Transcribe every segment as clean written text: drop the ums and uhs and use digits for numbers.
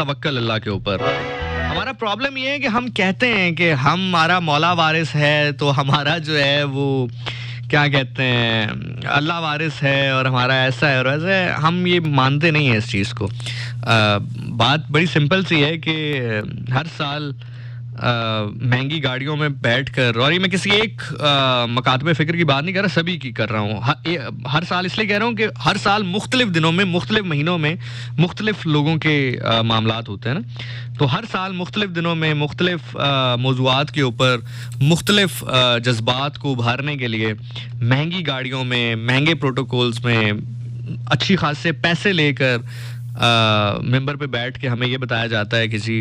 तवक्कल अल्लाह के ऊपर। हमारा प्रॉब्लम ये है कि हम कहते हैं कि हमारा मौला वारिस है, तो हमारा जो है वो क्या कहते हैं अल्लाह वारिस है और हमारा ऐसा है और वैसे हम ये मानते नहीं हैं इस चीज़ को। बात बड़ी सिंपल सी है कि हर साल महंगी गाड़ियों में बैठकर, और ये मैं किसी एक मकातबे फ़िक्र की बात नहीं कर रहा, सभी की कर रहा हूँ। हर साल इसलिए कह रहा हूँ कि हर साल मुख्तलिफ दिनों में, मुख्तलिफ महीनों में मुख्तलिफ लोगों के मामलात होते हैं ना, तो हर साल मुख्तलिफ दिनों में मुख्तलिफ मौज़ूआत के ऊपर मुख्तलिफ जज्बात को उभारने के लिए महंगी गाड़ियों में, महंगे प्रोटोकॉल्स में अच्छी खासे पैसे लेकर मिंबर पे बैठ के हमें ये बताया जाता है किसी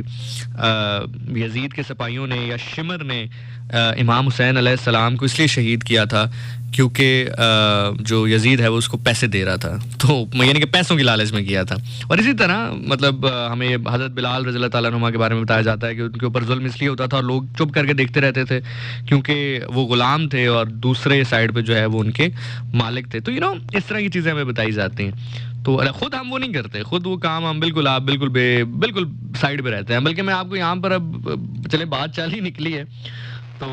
यजीद के सिपाहियों ने या शिमर ने इमाम हुसैन अलैहिस्सलाम को इसलिए शहीद किया था क्योंकि जो यजीद है वो उसको पैसे दे रहा था, तो यानी कि पैसों की लालच में किया था। और इसी तरह मतलब हमें हज़रत बिलाल रज़ियल्लाहु ताला अन्हुमा के बारे में बताया जाता है कि उनके ऊपर जुल्म इसलिए होता था और लोग चुप करके देखते रहते थे क्योंकि वो गुलाम थे और दूसरे साइड पे जो है वो उनके मालिक थे। तो इस तरह की चीज़ें हमें बताई जाती हैं। तो खुद हम वो नहीं करते, खुद वो काम हम बिल्कुल साइड पे रहते हैं। बल्कि मैं आपको यहाँ पर अब चले बात चाल ही निकली है तो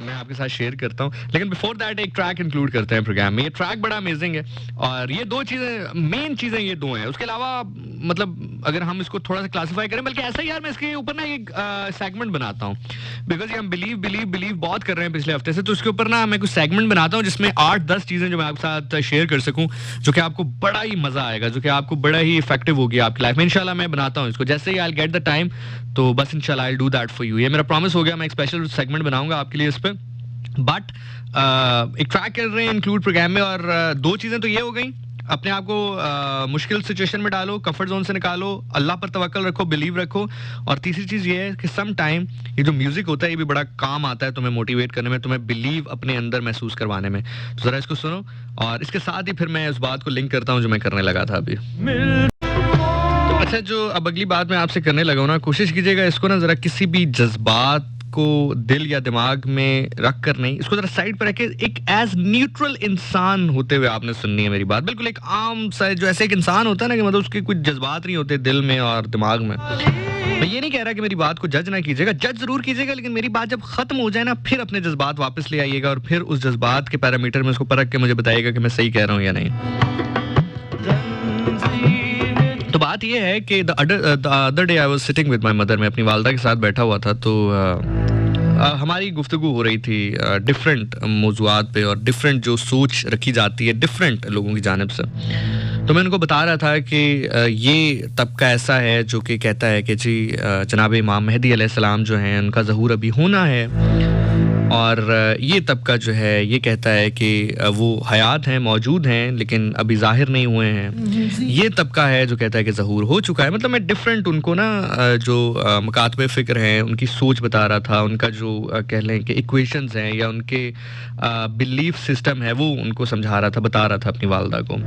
मैं आपके साथ शेयर करता हूँ, लेकिन बिफोर दैट एक ट्रैक इंक्लूड करते हैं प्रोग्राम में। ये ट्रैक बड़ा अमेजिंग है और ये दो चीज़ें, मेन चीज़ें ये दो हैं। उसके अलावा मतलब अगर हम इसको थोड़ा सा क्लासिफाई करें, बल्कि ऐसा ही यार मैं इसके ऊपर ना एक सेगमेंट बनाता हूँ, बिकॉज ये हम बिलीव बहुत कर रहे हैं पिछले हफ्ते से, तो उसके ऊपर ना मैं कुछ सेगमेंट बनाता हूँ जिसमें 8-10 चीज़ें जो मैं आपके साथ शेयर कर सकूँ, जो कि आपको बड़ा ही मज़ा आएगा, जो कि आपको बड़ा ही इफेक्टिव होगी आपकी लाइफ में। इंशाल्लाह मैं बनाता हूँ इसको, जैसे ही आई गेट द टाइम तो बस इंशाल्लाह I do that for you. ये मेरा प्रॉमिस हो गया, मैं एक स्पेशल सेगमेंट बनाऊंगा आपके लिए इस पर। बट एक ट्रैक कर रहे हैं इंक्लूड प्रोग्राम में, और दो चीज़ें तो ये हो गई, अपने आप को मुश्किल सिचुएशन में डालो, कंफर्ट जोन से निकालो, अल्लाह पर तवक्कल रखो, बिलीव रखो। और तीसरी चीज़ ये है कि सम टाइम ये जो म्यूज़िक होता है ये भी बड़ा काम आता है तुम्हें मोटिवेट करने में, तुम्हें बिलीव अपने अंदर महसूस करवाने में। तो ज़रा इसको सुनो और इसके साथ ही फिर मैं उस बात को लिंक करता हूँ जो मैं करने लगा था अभी। अच्छा, जो अब अगली बात मैं आपसे करने लगा हूँ ना, कोशिश कीजिएगा इसको ना ज़रा किसी भी जज्बात को दिल या दिमाग में रख कर नहीं, इसको जरा साइड पर रख के एक एज न्यूट्रल इंसान होते हुए आपने सुननी है मेरी बात। बिल्कुल एक आम सा जो ऐसे एक इंसान होता है ना कि मतलब उसके कुछ जज्बात नहीं होते दिल में और दिमाग में। मैं ये नहीं कह रहा कि मेरी बात को जज ना कीजिएगा, जज जरूर कीजिएगा, लेकिन मेरी बात जब खत्म हो जाए ना फिर अपने जज्बात वापस ले आइएगा और फिर उस जज्बात के पैरामीटर में उसको परख के मुझे बताइएगा कि मैं सही कह रहा हूँ या नहीं। तो बात ये है कि the other day I was sitting with my mother, मैं अपनी वालदा के साथ बैठा हुआ था, तो हमारी गुफ्तगू हो रही थी डिफरेंट मौज़ूआत पे और डिफरेंट जो सोच रखी जाती है डिफरेंट लोगों की जानिब से। तो मैं उनको बता रहा था कि ये तबका ऐसा है जो कि कहता है कि जी जनाब इमाम मेहदी अलैहिस्सलाम जो हैं उनका ज़हूर अभी होना है, और ये तबका जो है ये कहता है कि वो हयात हैं, मौजूद हैं, लेकिन अभी ज़ाहिर नहीं हुए हैं। ये तबका है जो कहता है कि ज़हूर हो चुका है। मतलब मैं डिफरेंट उनको ना जो मकातबे फ़िक्र हैं उनकी सोच बता रहा था, उनका जो कह लें कि इक्वेशंस हैं या उनके बिलीफ सिस्टम है वो उनको समझा रहा था, बता रहा था अपनी वालदा को।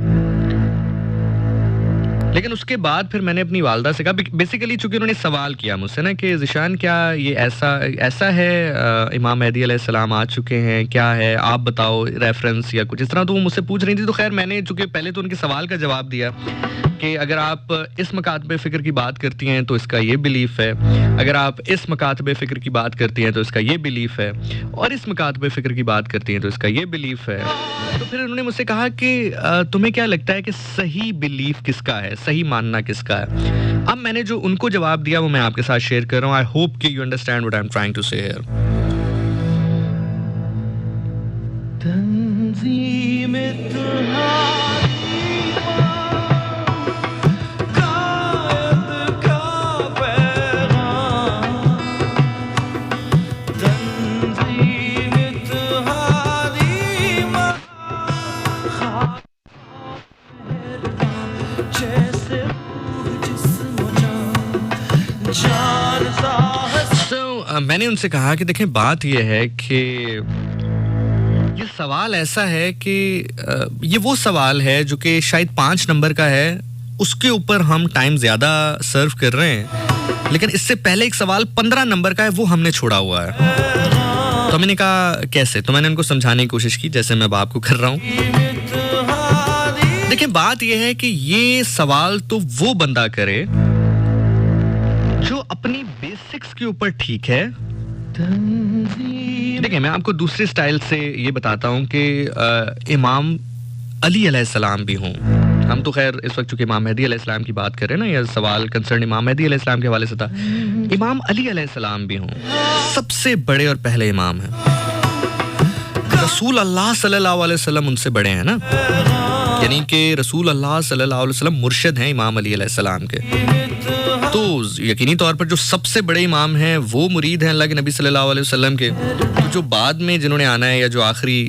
लेकिन उसके बाद फिर मैंने अपनी वालदा से कहा, बेसिकली चूंकि उन्होंने सवाल किया मुझसे ना कि ज़िशान क्या ये ऐसा है, इमाम मेहदी अलैहिस्सलाम आ चुके हैं, क्या है आप बताओ रेफरेंस या कुछ इस तरह, तो वो मुझसे पूछ रही थी। तो खैर मैंने चूंकि पहले तो उनके सवाल का जवाब दिया कि अगर आप इस मकातबे फ़िक्र की बात करती हैं तो इसका ये बिलीफ है, अगर आप इस मकातबे फ़िक्र की बात करती हैं तो इसका ये बिलीफ है, और इस मकातबे फ़िक्र की बात करती हैं तो इसका ये बिलीफ है। तो फिर उन्होंने मुझसे कहा कि तुम्हें क्या लगता है कि सही बिलीफ किसका है, सही मानना किसका है। अब मैंने जो उनको जवाब दिया वो मैं आपके साथ शेयर कर रहा हूँ। आई होप कि you understand what I am trying to say here. मैंने उनसे कहा कि देखें बात यह है कि ये सवाल ऐसा है कि ये वो सवाल है जो कि शायद 5 नंबर का है, उसके ऊपर हम टाइम ज़्यादा सर्व कर रहे हैं, लेकिन इससे पहले एक सवाल 15 नंबर का है वो हमने छोड़ा हुआ है। तो मैंने कहा कैसे, तो मैंने उनको समझाने की कोशिश की जैसे मैं अब आपको कर रहा हूँ। देखिए बात यह है कि ये सवाल तो वो बंदा करे जो अपनी बेसिक्स के ऊपर ठीक है। देखिए, मैं आपको दूसरे स्टाइल से ये बताता हूँ कि इमाम अली अलैहिस्सलाम भी हों। हम तो खैर इस वक्त चूंकि इमाम मेहदी अलैहिस्सलाम की बात कर रहे हैं ना, यह सवाल कंसर्न इमाम मेहदी अलैहिस्सलाम के हवाले से था। इमाम अली अलैहिस्सलाम भी हों, सबसे बड़े और पहले इमाम हैं। रसूल अल्लाह सल्लल्लाहु अलैहि वसल्लम उनसे बड़े हैं ना, यानी कि रसूल अल्लाह सल्लल्लाहु अलैहि वसल्लम मुर्शिद हैं इमाम अली अलैहिस्सलाम के। तो यकीनी तौर पर जो सबसे बड़े इमाम हैं वो मुरीद हैं अल्लाह के नबी सल्लल्लाहु अलैहि वसल्लम के। तो जो बाद में जिन्होंने आना है या जो आखिरी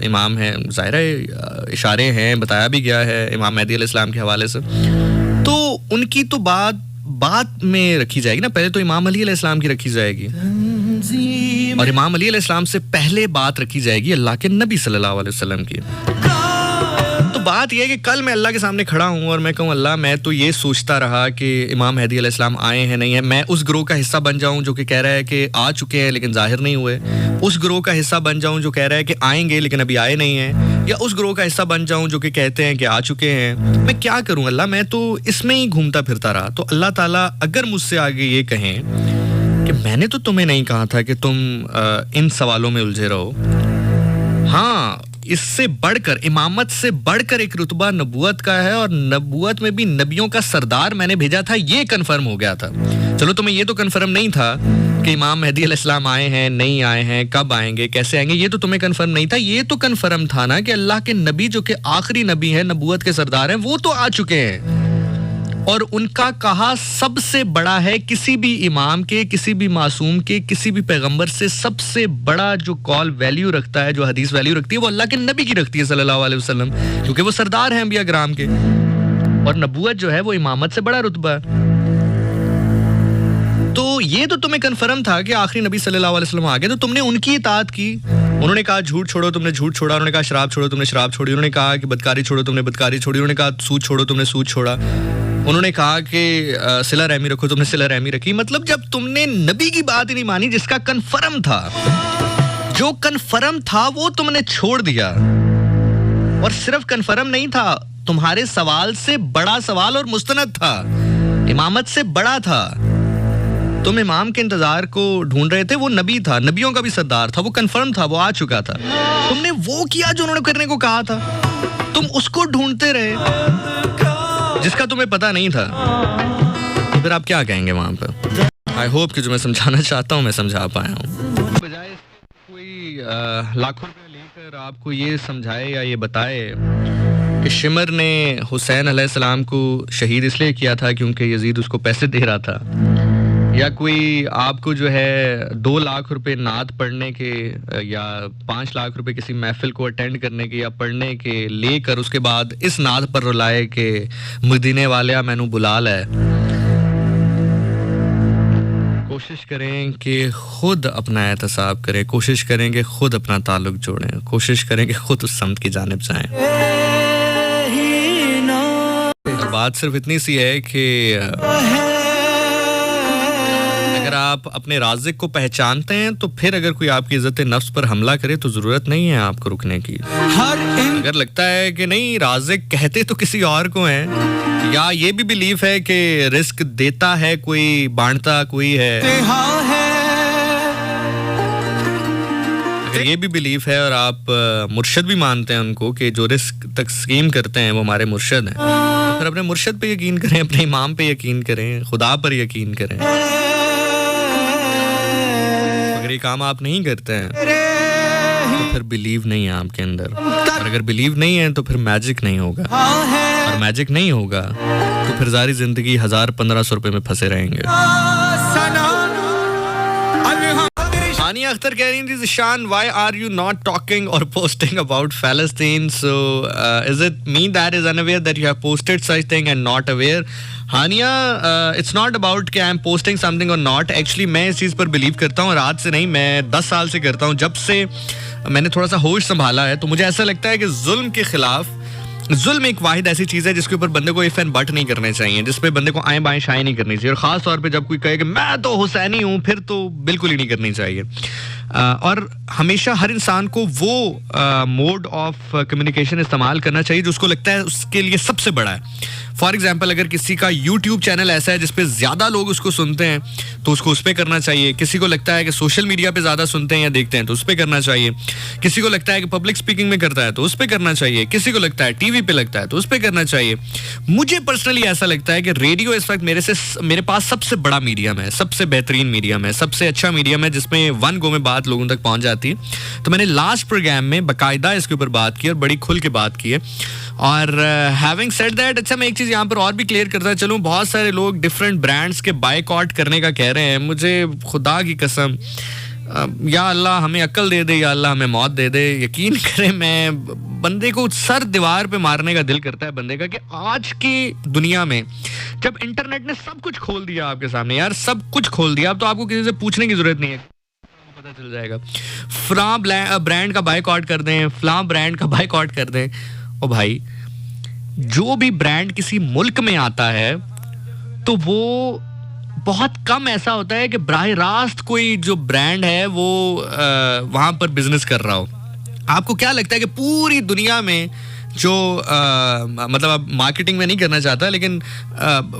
इमाम हैं, ज़ाहिर है इशारे हैं, बताया भी गया है इमाम मेहदी अलैहिस्सलाम के हवाले से, तो उनकी तो बात में रखी जाएगी ना, पहले तो इमाम अली अलैहिस्सलाम की रखी जाएगी और इमाम अली अलैहिस्सलाम से पहले बात रखी जाएगी अल्लाह के नबी सल्लल्लाहु अलैहि वसल्लम की। तो बात यह है कि कल मैं अल्लाह के सामने खड़ा हूँ और मैं कहूँ अल्लाह, मैं तो ये सोचता रहा कि इमाम मेहदी अलैहिस्सलाम आए हैं नहीं है, मैं उस ग्रोह का हिस्सा बन जाऊँ जो कि कह रहा है कि आ चुके हैं लेकिन जाहिर नहीं हुए, उस ग्रोह का हिस्सा बन जाऊँ जो कह रहा है कि आएंगे लेकिन अभी आए नहीं हैं, या उस ग्रोह का हिस्सा बन जाऊँ जो कि कहते हैं कि आ चुके हैं। मैं क्या करूँ अल्लाह, मैं तो इसमें ही घूमता फिरता रहा। तो अल्लाह ताला अगर मुझसे आगे ये कहें कि मैंने तो तुम्हें नहीं कहा था कि तुम इन सवालों में उलझे रहो, हाँ, इससे बढ़कर, इमामत से बढ़कर एक रुतबा नबूवत का है और नबूवत में भी नबियों का सरदार मैंने भेजा था, ये कन्फर्म हो गया था। चलो तुम्हें ये तो कन्फर्म नहीं था कि इमाम मेहदी अलैहिस्सलाम आए हैं नहीं आए हैं, कब आएंगे कैसे आएंगे, ये तो तुम्हें कन्फर्म नहीं था। ये तो कन्फर्म था ना कि अल्लाह के नबी जो कि आखिरी नबी हैं, नबूवत के सरदार हैं, वो तो आ चुके हैं और उनका कहा सबसे बड़ा है। किसी भी इमाम के, किसी भी मासूम के, किसी भी पैगंबर से सबसे बड़ा जो कॉल वैल्यू रखता है, जो हदीस वैल्यू रखती है, वो अल्लाह के नबी की रखती है सल्लल्लाहु अलैहि वसल्लम, क्योंकि वो सरदार हैं अंबिया किराम के। और नबूवत जो है वो इमामत से बड़ा रुतबा है। तो ये तो तुम्हें कन्फर्म था कि आखिरी नबी सल्लल्लाहु अलैहि वसल्लम आ गए, तो तुमने उनकी इताअत की। उन्होंने कहा झूठ छोड़ो, तुमने झूठ छोड़ा। उन्होंने कहा शराब छोड़ो, तुमने शराब छोड़ी। उन्होंने कहा कि बदकारी छोड़ो, तुमने बदकारी छोड़ी। उन्होंने कहा सूद छोड़ो, तुमने सूद छोड़ा। उन्होंने कहा कि सिला रहमी रखो, तुमने सिला रहमी रखी। मतलब जब तुमने नबी की बात ही नहीं मानी जिसका कन्फर्म था, जो कन्फर्म था वो तुमने छोड़ दिया। और सिर्फ कन्फर्म नहीं था, तुम्हारे सवाल से बड़ा सवाल और मुस्तनद था, इमामत से बड़ा था। तुम इमाम के इंतजार को ढूंढ रहे थे, वो नबी था, नबियों का भी सरदार था, वो कन्फर्म था, वो आ चुका था। तुमने वो किया जो उन्होंने करने को कहा था, तुम उसको ढूंढते रहे जिसका तुम्हें पता नहीं था। तो फिर आप क्या कहेंगे वहां पर? आई होप कि जो मैं समझाना चाहता हूँ मैं समझा पाया हूँ। बजाय कोई लाखों रुपए लेकर आपको ये समझाए या ये बताए कि शिमर ने हुसैन अलैहिस्सलाम को शहीद इसलिए किया था क्योंकि यजीद उसको पैसे दे रहा था, या कोई आपको जो है 2 लाख रुपए नात पढ़ने के या 5 लाख रुपए किसी महफिल को अटेंड करने के या पढ़ने के लेकर उसके बाद इस नात पर रुलाए कि मदीने वाले मैनू बुला लै। कोशिश करें कि खुद अपना एहतसाब करें, कोशिश करें कि खुद अपना ताल्लुक जोड़ें, कोशिश करें कि खुद उस समत की जानिब जाएं। बात सिर्फ इतनी सी है कि अगर आप अपने राज़िक को पहचानते हैं तो फिर अगर कोई आपकी इज्जत नफ्स पर हमला करे तो ज़रूरत नहीं है आपको रुकने की। अगर लगता है कि नहीं राज़िक कहते तो किसी और को हैं, या ये भी बिलीफ है कि रिस्क देता है कोई, बांटता कोई है, अगर ये भी बिलीफ है और आप मुर्शद भी मानते हैं उनको कि जो रिस्क तकसीम करते हैं वो हमारे मुर्शद हैं, तो फिर अपने मुर्शद पे यकीन करें, अपने इमाम पे यकीन करें, खुदा पर यकीन करें। अगर ये काम आप नहीं करते हैं तो फिर बिलीव नहीं है आपके अंदर, और अगर बिलीव नहीं है तो फिर मैजिक नहीं होगा, और मैजिक नहीं होगा तो फिर सारी जिंदगी 1000-1500 रुपए में फंसे रहेंगे। हानिया अख्तर कह रही थी, Zeeshan, why are you not talking or posting about Palestine? So is it me that is unaware that you have posted such thing and not aware? Hania, it's not about कि I am posting something or not. Actually मैं इस चीज़ पर believe करता हूँ, और आज से नहीं, मैं 10 साल से करता हूँ। जब से मैंने थोड़ा सा होश संभाला है तो मुझे ऐसा लगता है कि जुल्म के खिलाफ, जुल्म एक वाहिद ऐसी चीज़ है जिसके ऊपर बंदे को इफ एंड बट नहीं करने चाहिए, जिस पे बंदे को आए बाएं शाएं नहीं करनी चाहिए, और ख़ास तौर पे जब कोई कहे कि मैं तो हुसैनी हूँ, फिर तो बिल्कुल ही नहीं करनी चाहिए। और हमेशा हर इंसान को वो मोड ऑफ कम्युनिकेशन इस्तेमाल करना चाहिए जो उसको लगता है उसके लिए सबसे बड़ा है। फॉर एग्जाम्पल, अगर किसी का यूट्यूब चैनल ऐसा है जिसपे ज़्यादा लोग उसको सुनते हैं तो उसको उस पर करना चाहिए। किसी को लगता है कि सोशल मीडिया पे ज़्यादा सुनते हैं या देखते हैं तो उस पर करना चाहिए। किसी को लगता है कि पब्लिक स्पीकिंग में करता है तो उस पर करना चाहिए। किसी को लगता है टीवी पे लगता है तो उस पर करना चाहिए। मुझे पर्सनली ऐसा लगता है कि रेडियो इस वक्त मेरे पास सबसे बड़ा मीडियम है, सबसे बेहतरीन मीडियम है, सबसे अच्छा मीडियम है जिसमें वन गो में बात लोगों तक पहुंच जाती है। तो मैंने लास्ट प्रोग्राम में बाकायदा इसके ऊपर बात की और बड़ी खुल के बात की है। और हैविंग सेड दैट, अच्छा मैं एक चीज़ यहाँ पर और भी क्लियर करता चलूँ, बहुत सारे लोग डिफरेंट ब्रांड्स के बायकॉट करने का कह रहे हैं। मुझे खुदा की कसम, या अल्लाह हमें अक्ल दे दे या अल्लाह हमें मौत दे दे, यकीन करें मैं बंदे को सर दीवार पे मारने का दिल करता है बंदे का कि आज की दुनिया में जब इंटरनेट ने सब कुछ खोल दिया आपके सामने, यार सब कुछ खोल दिया, अब तो आपको किसी से पूछने की जरूरत नहीं है, पता चल जाएगा। फलां ब्रांड का बायकॉट कर दें, फलां ब्रांड का बायकॉट कर दें। ओ भाई, जो भी ब्रांड किसी मुल्क में आता है तो वो बहुत कम ऐसा होता है कि बराह रास्त कोई जो ब्रांड है वो वहां पर बिजनेस कर रहा हो। आपको क्या लगता है कि पूरी दुनिया में जो मतलब अब मार्केटिंग में नहीं करना चाहता, लेकिन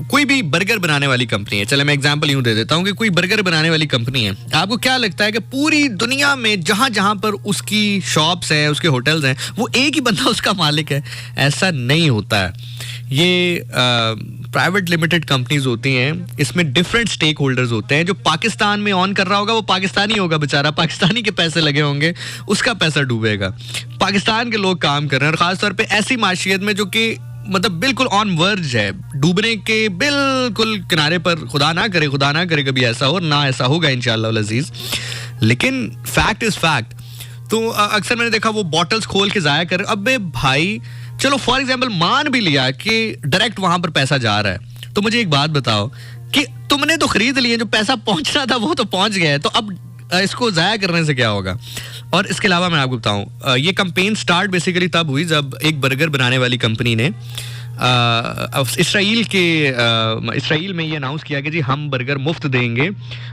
कोई भी बर्गर बनाने वाली कंपनी है, चले मैं एग्जांपल यूं दे देता हूं कि कोई बर्गर बनाने वाली कंपनी है, आपको क्या लगता है कि पूरी दुनिया में जहां जहां पर उसकी शॉप्स हैं, उसके होटल्स हैं, वो एक ही बंदा उसका मालिक है? ऐसा नहीं होता है। ये प्राइवेट लिमिटेड कंपनीज होती हैं, इसमें डिफरेंट स्टेक होल्डर्स होते हैं। जो पाकिस्तान में ऑन कर रहा होगा वो पाकिस्तानी होगा, बेचारा पाकिस्तानी के पैसे लगे होंगे, उसका पैसा डूबेगा। पाकिस्तान के लोग काम कर रहे हैं, और खासतौर पे ऐसी माशियत में जो कि मतलब बिल्कुल ऑन वर्ज है, डूबने के बिल्कुल किनारे पर। खुदा ना करे कभी ऐसा हो, ना ऐसा होगा इंशाअल्लाह अज़ीज़, लेकिन फैक्ट इज फैक्ट। तो अक्सर मैंने देखा वो बॉटल्स खोल के जाया कर। अबे भाई, चलो फॉर एग्जाम्पल मान भी लिया कि डायरेक्ट वहां पर पैसा जा रहा है, तो मुझे एक बात बताओ कि तुमने तो खरीद लिए, जो पैसा पहुंचना था वो तो पहुंच गया है, तो अब इसको जाया करने से क्या होगा? और इसके अलावा मैं आपको बताऊं, ये कैंपेन स्टार्ट बेसिकली तब हुई जब एक बर्गर बनाने वाली कंपनी ने इसराइल में ये अनाउंस किया कि जी हम बर्गर मुफ्त देंगे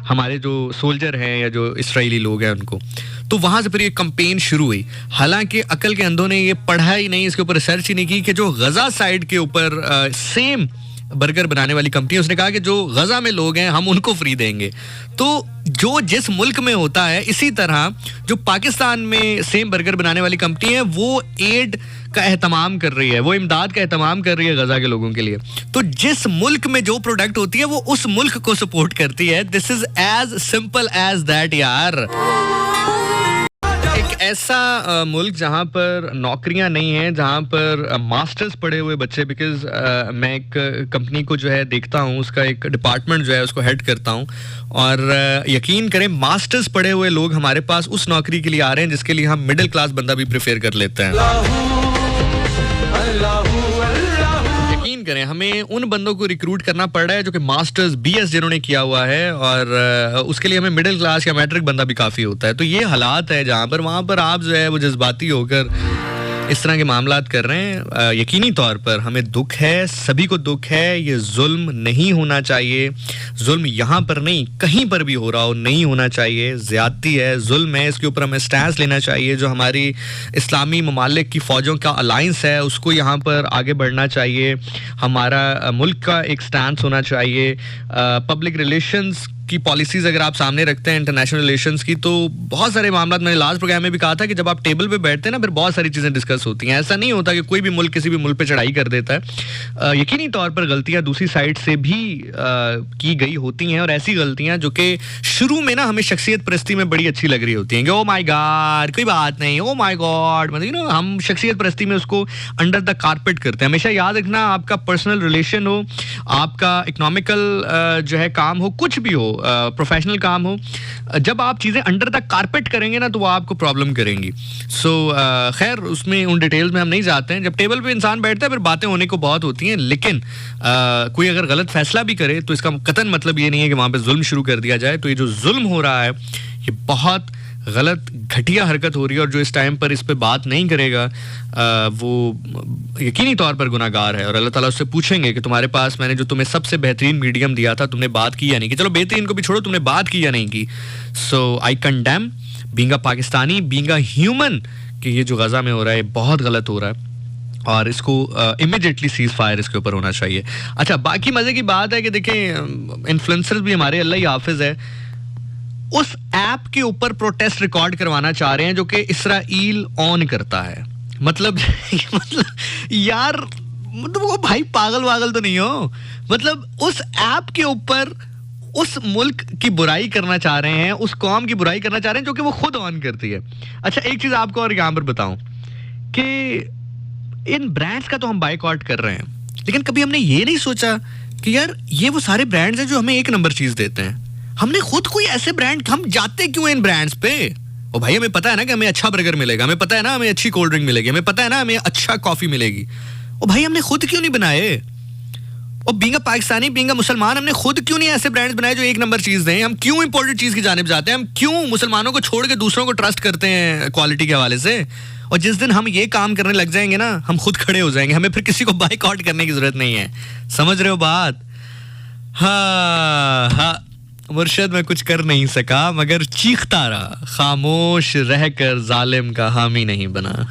हमारे जो सोल्जर हैं या जो इसराइली लोग हैं उनको। तो वहाँ से फिर ये कैंपेन शुरू हुई। हालांकि अकल के अंधों ने ये पढ़ा ही नहीं, इसके ऊपर रिसर्च ही नहीं की कि जो गजा साइड के ऊपर सेम बर्गर बनाने वाली कंपनी, उसने कहा कि जो गजा में लोग हैं हम उनको फ्री देंगे। तो जो जिस मुल्क में होता है, इसी तरह जो पाकिस्तान में सेम बर्गर बनाने वाली कंपनी है वो एड का एहतमाम कर रही है, वो इमदाद का एहतमाम कर रही है गजा के लोगों के लिए। तो जिस मुल्क में जो प्रोडक्ट होती है वो उस मुल्क को सपोर्ट करती है। This is as simple as that यार। एक ऐसा मुल्क जहाँ पर नौकरियाँ नहीं हैं, जहाँ पर मास्टर्स पढ़े हुए बच्चे, बिकॉज मैं एक कंपनी को जो है देखता हूँ, उसका एक डिपार्टमेंट जो है उसको हेड करता हूँ, और यकीन करें मास्टर्स पढ़े हुए लोग हमारे पास उस नौकरी के लिए आ रहे हैं जिसके लिए हम मिडिल क्लास बंदा भी प्रेफर कर लेते हैं। यकीन करें हमें उन बंदों को रिक्रूट करना पड़ रहा है जो कि मास्टर्स बीएस जिन्होंने किया हुआ है, और उसके लिए हमें मिडिल क्लास या मैट्रिक बंदा भी काफ़ी होता है। तो ये हालात है जहाँ पर वहाँ पर आप जो है वो जज्बाती होकर इस तरह के मामलात कर रहे हैं। यकीनी तौर पर हमें दुख है, सभी को दुख है। ये जुल्म नहीं होना चाहिए, जुल्म यहाँ पर नहीं कहीं पर भी हो रहा हो नहीं होना चाहिए, ज़्यादती है, जुल्म है, इसके ऊपर हमें स्टैंड लेना चाहिए। जो हमारी इस्लामी ममालिक की फ़ौजों का अलाइंस है उसको यहाँ पर आगे बढ़ना चाहिए, हमारा मुल्क का एक स्टैंड होना चाहिए। पब्लिक रिलेशंस की पॉलिसीज अगर आप सामने रखते हैं इंटरनेशनल रिलेशंस की, तो बहुत सारे मामला, मैंने लास्ट प्रोग्राम में भी कहा था कि जब आप टेबल पे बैठते हैं ना, फिर बहुत सारी चीज़ें डिस्कस होती हैं। ऐसा नहीं होता कि कोई भी मुल्क किसी भी मुल्क पे चढ़ाई कर देता है। यकीनी तौर पर गलतियां दूसरी साइड से भी की गई होती हैं, और ऐसी गलतियां जो कि शुरू में ना हमें शख्सियत परस्ती में बड़ी अच्छी लग रही होती हैं कि ओ माय गॉड कोई बात नहीं, ओ माय गॉड, मतलब हम शख्सियत परस्ती में उसको अंडर द कारपेट करते हैं। हमेशा याद रखना, आपका पर्सनल रिलेशन हो, आपका इकोनॉमिकल जो है काम हो, कुछ भी हो, प्रोफेशनल काम हो, जब आप चीज़ें अंडर द कारपेट करेंगे ना तो वो आपको प्रॉब्लम करेंगी। सो खैर उसमें उन डिटेल्स में हम नहीं जाते हैं। जब टेबल पे इंसान बैठता है फिर बातें होने को बहुत होती हैं, लेकिन कोई अगर गलत फैसला भी करे तो इसका कतन मतलब ये नहीं है कि वहाँ पे जुल्म शुरू कर दिया जाए। तो ये जो जुल्म हो रहा है ये बहुत गलत घटिया हरकत हो रही है, और जो इस टाइम पर इस पे बात नहीं करेगा वो यकीनी तौर पर गुनाहगार है। और अल्लाह ताला उससे पूछेंगे कि तुम्हारे पास मैंने जो तुम्हें सबसे बेहतरीन मीडियम दिया था तुमने बात की या नहीं की। चलो बेहतरीन को भी छोड़ो, तुमने बात की या नहीं की। So I condemn being a Pakistani, being a human, कि ये जो गजा में हो रहा है बहुत गलत हो रहा है और इसको इमीडिएटली सीज फायर इसके ऊपर होना चाहिए। अच्छा, बाकी मजे की बात है कि देखें इन्फ्लुएंसर्स भी हमारे अल्लाह ही हाफिज है, उस ऐप के ऊपर प्रोटेस्ट रिकॉर्ड करवाना चाह रहे हैं जो कि इसराइल ऑन करता है। मतलब यार, मतलब वो भाई पागल वागल तो नहीं हो, मतलब उस ऐप के ऊपर उस मुल्क की बुराई करना चाह रहे हैं, उस कौम की बुराई करना चाह रहे हैं जो कि वो खुद ऑन करती है। अच्छा, एक चीज आपको और यहां पर बताऊं कि इन ब्रांड्स का तो हम बायकॉट कर रहे हैं, लेकिन कभी हमने ये नहीं सोचा कि यार ये वो सारे ब्रांड्स हैं जो हमें एक नंबर चीज देते हैं। हमने खुद कोई ऐसे ब्रांड, हम जाते क्यों इन ब्रांड्स पे? ओ भाई, हमें पता है ना कि हमें अच्छा बर्गर मिलेगा, हमें पता है ना हमें अच्छी कोल्ड ड्रिंक मिलेगी, हमें पता है ना हमें अच्छा कॉफी मिलेगी। ओ भाई, हमने खुद क्यों नहीं बनाए? और बीइंग अ पाकिस्तानी, बीइंग अ मुसलमान, हमने खुद क्यों नहीं ऐसे ब्रांड्स बनाए जो एक नंबर चीज दें? हम क्यों इंपोर्टेड चीज की जानिब जाते हैं? हम क्यों मुसलमानों को छोड़ के दूसरों को ट्रस्ट करते हैं क्वालिटी के हवाले से? और जिस दिन हम ये काम करने लग जाएंगे ना, हम खुद खड़े हो जाएंगे, हमें फिर किसी को बायकॉट करने की जरूरत नहीं है। समझ रहे हो बात? हाँ हाँ, मुर्शद मैं कुछ कर नहीं सका मगर चीखता रहा, खामोश रहकर जालिम का हामी नहीं बना।